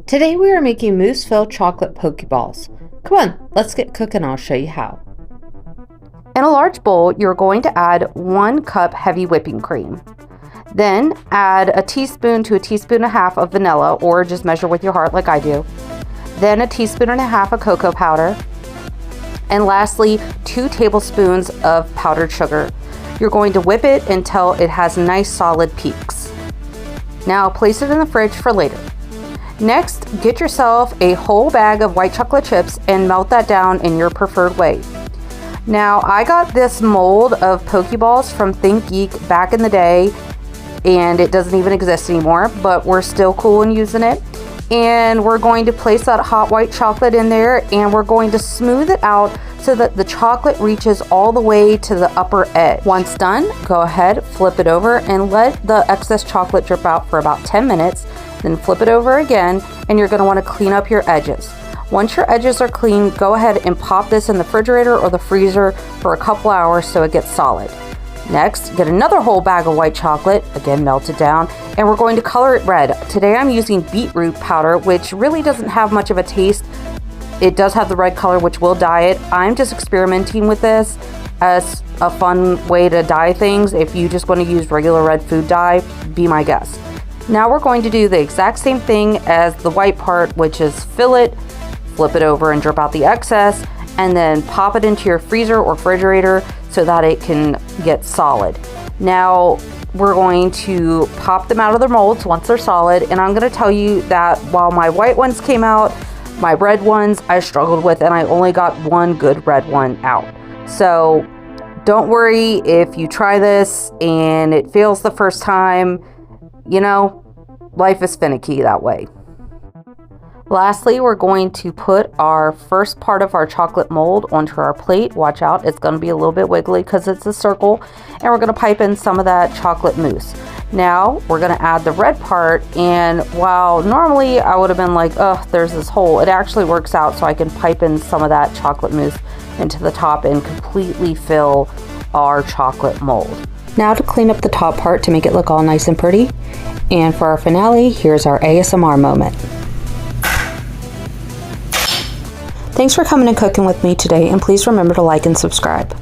Today we are making mousse filled chocolate pokeballs. Come on, let's get cooking. I'll show you how. In a large bowl, you're going to add 1 cup heavy whipping cream. Then add a teaspoon to a teaspoon and a half of vanilla, or just measure with your heart like I do. Then a teaspoon and a half of cocoa powder. And lastly, 2 tablespoons of powdered sugar. You're going to whip it until it has nice solid peaks. Now place it in the fridge for later. Next, get yourself a whole bag of white chocolate chips and melt that down in your preferred way. Now, I got this mold of Pokeballs from Think Geek back in the day, and it doesn't even exist anymore, but we're still cool in using it. And we're going to place that hot white chocolate in there, and we're going to smooth it out so that the chocolate reaches all the way to the upper edge. Once done, go ahead, flip it over, and let the excess chocolate drip out for about 10 minutes. Then flip it over again, and you're going to want to clean up your edges. Once your edges are clean, go ahead and pop this in the refrigerator or the freezer for a couple hours so it gets solid. Next, get another whole bag of white chocolate, again melt it down, and we're going to color it red. Today I'm using beetroot powder, which really doesn't have much of a taste. It does have the red color, which will dye it. I'm just experimenting with this as a fun way to dye things. If you just want to use regular red food dye, be my guest. Now we're going to do the exact same thing as the white part, which is fill it, flip it over and drip out the excess, and then pop it into your freezer or refrigerator so that it can get solid. Now we're going to pop them out of their molds once they're solid, and I'm going to tell you that while my white ones came out, my red ones I struggled with, and I only got one good red one out. So don't worry if you try this and it fails the first time. You know, life is finicky that way. Lastly, we're going to put our first part of our chocolate mold onto our plate. Watch out, it's going to be a little bit wiggly because it's a circle. And we're going to pipe in some of that chocolate mousse. Now, we're going to add the red part. And while normally I would have been like, oh, there's this hole, it actually works out so I can pipe in some of that chocolate mousse into the top and completely fill our chocolate mold. Now to clean up the top part to make it look all nice and pretty. And for our finale, here's our ASMR moment. Thanks for coming and cooking with me today, and please remember to like and subscribe.